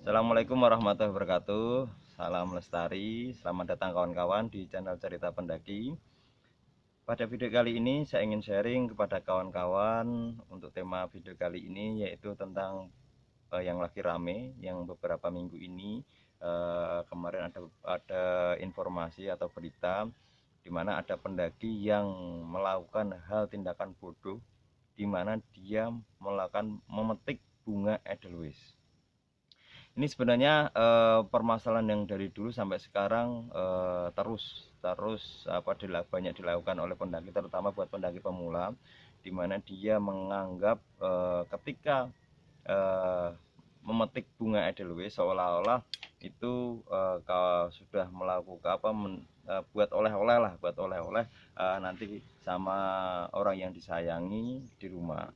Assalamualaikum warahmatullahi wabarakatuh. Salam lestari, selamat datang kawan-kawan di channel Cerita Pendaki. Pada video kali ini saya ingin sharing kepada kawan-kawan untuk tema video kali ini, yaitu tentang yang lagi rame, yang beberapa minggu ini kemarin ada informasi atau berita di mana ada pendaki yang melakukan hal tindakan bodoh, di mana dia melakukan memetik bunga edelweiss. Ini sebenarnya permasalahan yang dari dulu sampai sekarang terus banyak dilakukan oleh pendaki, terutama buat pendaki pemula, di mana dia menganggap ketika eh, memetik bunga edelweiss seolah-olah itu kalau sudah melakukan buat oleh-oleh lah, buat oleh-oleh nanti sama orang yang disayangi di rumah.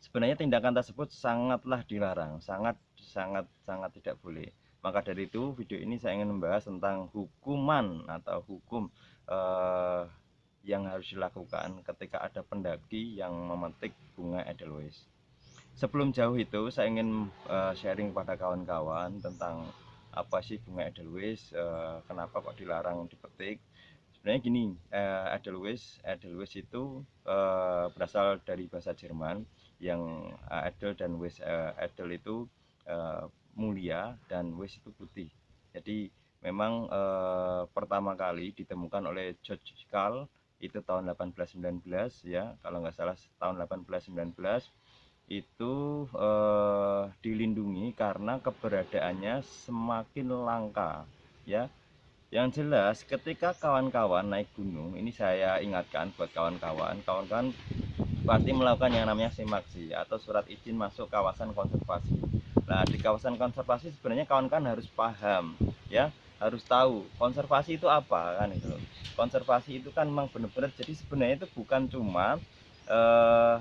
Sebenarnya tindakan tersebut sangatlah dilarang, sangat sangat sangat tidak boleh. Maka dari itu video ini saya ingin membahas tentang hukuman atau hukum eh, yang harus dilakukan ketika ada pendaki yang memetik bunga edelweiss. Sebelum jauh itu saya ingin sharing pada kawan-kawan tentang apa sih bunga edelweiss, kenapa kok dilarang dipetik. Sebenarnya gini, Edelweiss itu berasal dari bahasa Jerman, yang Edel dan Weiss, Edel itu mulia dan Weiss itu putih. Jadi memang pertama kali ditemukan oleh George Karl itu tahun 1819 ya, kalau nggak salah tahun 1819 itu dilindungi karena keberadaannya semakin langka ya. Yang jelas ketika kawan-kawan naik gunung, ini saya ingatkan buat kawan-kawan, kawan-kawan pasti melakukan yang namanya simaksi atau surat izin masuk kawasan konservasi. Nah, di kawasan konservasi sebenarnya kawan-kawan harus paham ya, harus tahu konservasi itu apa kan itu. Konservasi itu kan memang benar-benar, jadi sebenarnya itu bukan cuma eh,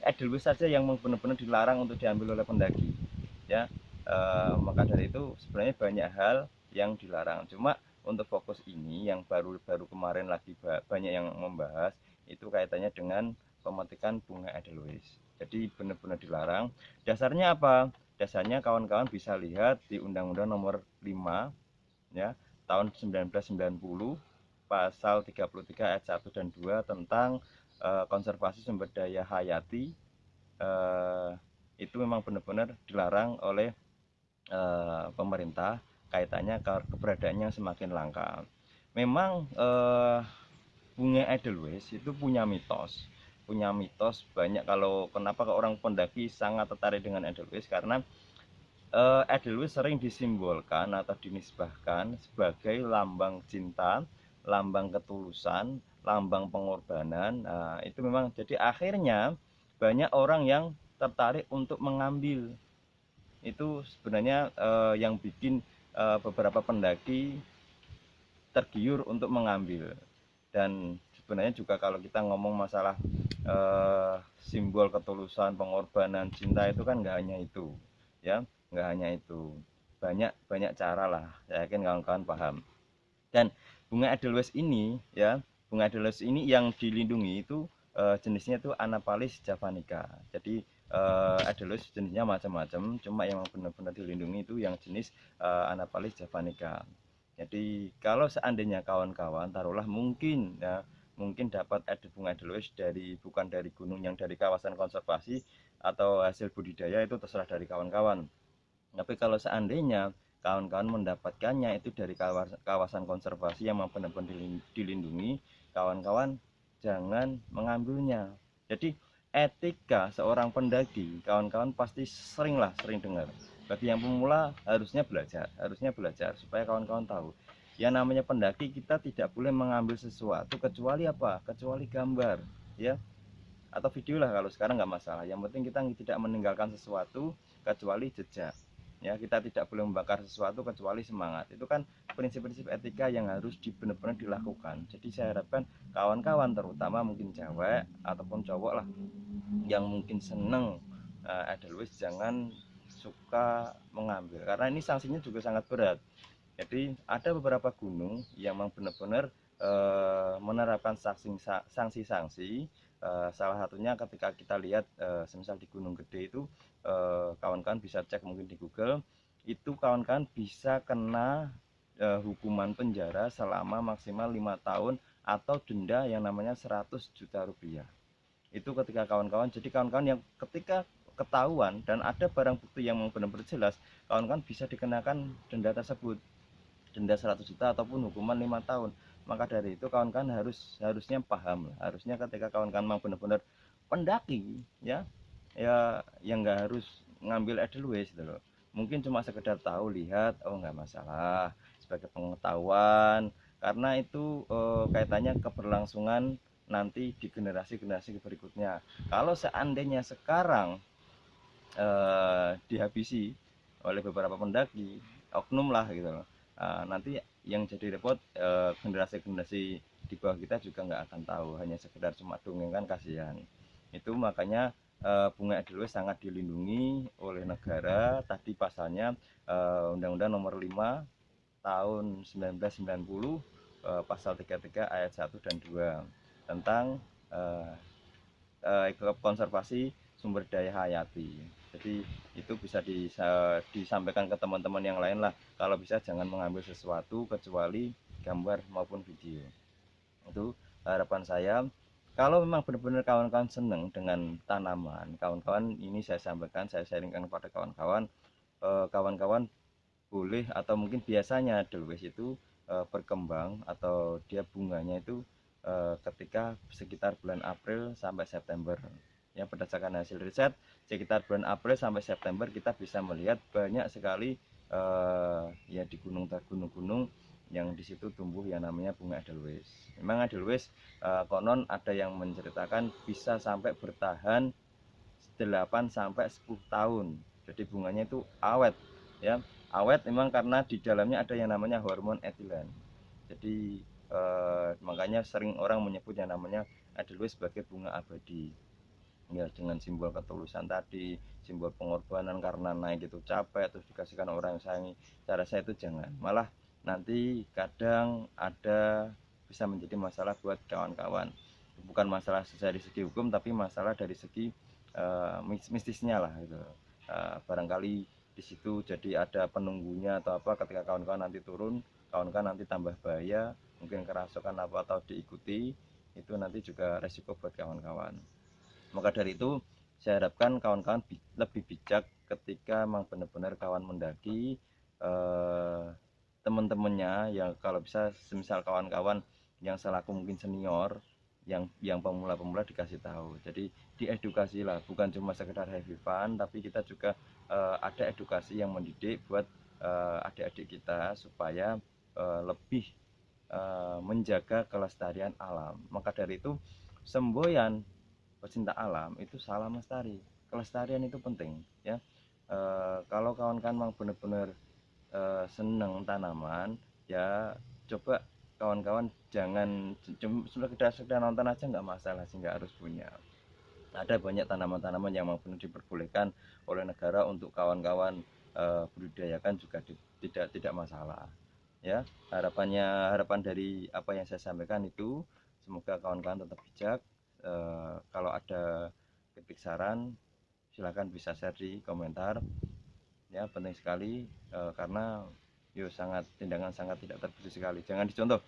edelweiss saja yang benar-benar dilarang untuk diambil oleh pendaki ya. Maka dari itu sebenarnya banyak hal yang dilarang. Cuma untuk fokus ini yang baru-baru kemarin lagi banyak yang membahas itu kaitannya dengan pemetikan bunga edelweiss. Jadi benar-benar dilarang. Dasarnya apa? Dasarnya kawan-kawan bisa lihat di Undang-Undang Nomor 5 ya, tahun 1990 pasal 33 ayat 1 dan 2 tentang konservasi sumber daya hayati. eh, itu memang benar-benar dilarang oleh pemerintah, kaitannya keberadaannya semakin langka. Memang bunga edelweiss itu punya mitos banyak. Kalau kenapa orang pendaki sangat tertarik dengan edelweiss, karena edelweiss sering disimbolkan atau dinisbahkan sebagai lambang cinta, lambang ketulusan, lambang pengorbanan. Nah, itu memang jadi akhirnya banyak orang yang tertarik untuk mengambil. Itu sebenarnya yang bikin beberapa pendaki tergiur untuk mengambil. Dan sebenarnya juga kalau kita ngomong masalah simbol ketulusan, pengorbanan, cinta, itu kan nggak hanya itu ya, nggak hanya itu, banyak banyak cara lah, saya yakin kawan-kawan paham. Dan bunga edelweiss ini ya, bunga edelweiss ini yang dilindungi itu jenisnya itu Anaphalis javanica. Jadi edelweiss jenisnya macam-macam, cuma yang benar-benar dilindungi itu yang jenis Anaphalis javanica. Jadi kalau seandainya kawan-kawan taruhlah mungkin ya, mungkin dapat bunga edelweiss bukan dari gunung yang dari kawasan konservasi atau hasil budidaya, itu terserah dari kawan-kawan. Tapi kalau seandainya kawan-kawan mendapatkannya itu dari kawasan konservasi yang benar-benar dilindungi, kawan-kawan jangan mengambilnya. Jadi etika seorang pendaki, kawan-kawan pasti sering dengar. Bagi yang pemula harusnya belajar supaya kawan-kawan tahu. Yang namanya pendaki, kita tidak boleh mengambil sesuatu kecuali apa? Kecuali gambar, ya, atau video lah, kalau sekarang nggak masalah. Yang penting kita tidak meninggalkan sesuatu kecuali jejak ya. Kita tidak boleh membakar sesuatu kecuali semangat. Itu kan prinsip-prinsip etika yang harus benar-benar dilakukan. Jadi saya harapkan kawan-kawan, terutama mungkin cewek ataupun cowok lah, yang mungkin seneng edelweiss, jangan suka mengambil, karena ini sanksinya juga sangat berat. Jadi ada beberapa gunung yang memang benar-benar menerapkan sanksi-sanksi. Salah satunya ketika kita lihat semisal di Gunung Gede itu, kawan-kawan bisa cek mungkin di Google, itu kawan-kawan bisa kena hukuman penjara selama maksimal 5 tahun atau denda yang namanya 100 juta rupiah. Itu ketika kawan-kawan, jadi kawan-kawan yang ketika ketahuan dan ada barang bukti yang benar-benar jelas, kawan-kawan bisa dikenakan denda tersebut, denda 100 juta ataupun hukuman 5 tahun. Maka dari itu kawan-kawan harusnya paham, harusnya ketika kawan-kawan memang benar-benar pendaki, ya yang nggak harus ngambil edelweiss gitu loh. Mungkin cuma sekedar tahu, lihat, oh nggak masalah, sebagai pengetahuan, karena itu kaitannya keberlangsungan nanti di generasi-generasi berikutnya. Kalau seandainya sekarang dihabisi oleh beberapa pendaki, oknum lah gitu loh, nanti yang jadi repot generasi-generasi di bawah kita juga nggak akan tahu, hanya sekedar cuma dongeng kan, kasihan. Itu makanya bunga edelweiss sangat dilindungi oleh negara. Tadi pasalnya Undang-Undang Nomor 5 Tahun 1990, pasal 33 ayat 1 dan 2 tentang konservasi sumber daya hayati. Jadi itu bisa disampaikan ke teman-teman yang lain lah, kalau bisa jangan mengambil sesuatu kecuali gambar maupun video. Itu harapan saya. Kalau memang benar-benar kawan-kawan senang dengan tanaman, kawan-kawan ini saya sampaikan, saya sharingkan kepada kawan-kawan, kawan-kawan boleh, atau mungkin biasanya edelweiss itu berkembang atau dia bunganya itu ketika sekitar bulan April sampai September. Ya, berdasarkan hasil riset, sekitar bulan April sampai September kita bisa melihat banyak sekali ya di gunung-gunung yang di situ tumbuh yang namanya bunga edelweiss. Memang edelweiss konon ada yang menceritakan bisa sampai bertahan 8 sampai 10 tahun. Jadi bunganya itu awet, ya. Awet memang karena di dalamnya ada yang namanya hormon etilen. Jadi makanya sering orang menyebut yang namanya edelweiss sebagai bunga abadi. Ya, dengan simbol ketulusan tadi, simbol pengorbanan karena naik itu capek terus dikasihkan orang yang sayangi. Cara saya itu jangan, malah nanti kadang ada bisa menjadi masalah buat kawan-kawan. Bukan masalah dari segi hukum, tapi masalah dari segi mistisnya lah gitu. Barangkali di situ jadi ada penunggunya atau apa, ketika kawan-kawan nanti turun, kawan-kawan nanti tambah bahaya, mungkin kerasukan apa atau diikuti, itu nanti juga resiko buat kawan-kawan. Maka dari itu saya harapkan kawan-kawan lebih bijak ketika memang benar-benar kawan mendaki, teman-temannya yang kalau bisa semisal kawan-kawan yang selaku mungkin senior, yang pemula-pemula dikasih tahu. Jadi diedukasi lah, bukan cuma sekedar heavy fun, tapi kita juga ada edukasi yang mendidik buat adik-adik kita supaya lebih menjaga kelestarian alam. Maka dari itu semboyan pecinta alam itu salam lestari. Kelestarian itu penting, ya. Kalau kawan-kawan memang benar-benar senang tanaman, ya coba kawan-kawan jangan cuma sekedar nonton aja, nggak masalah sih, nggak harus punya. Ada banyak tanaman-tanaman yang memang benar diperbolehkan oleh negara untuk kawan-kawan budidayakan juga tidak masalah, ya. Harapan dari apa yang saya sampaikan itu, semoga kawan-kawan tetap bijak. Kalau ada kritik saran silahkan bisa share di komentar, ya. Penting sekali karena tindakan sangat tidak terpuji sekali, jangan dicontoh.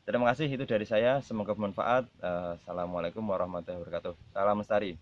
Terima kasih, itu dari saya, semoga bermanfaat. Assalamualaikum warahmatullahi wabarakatuh, salam lestari.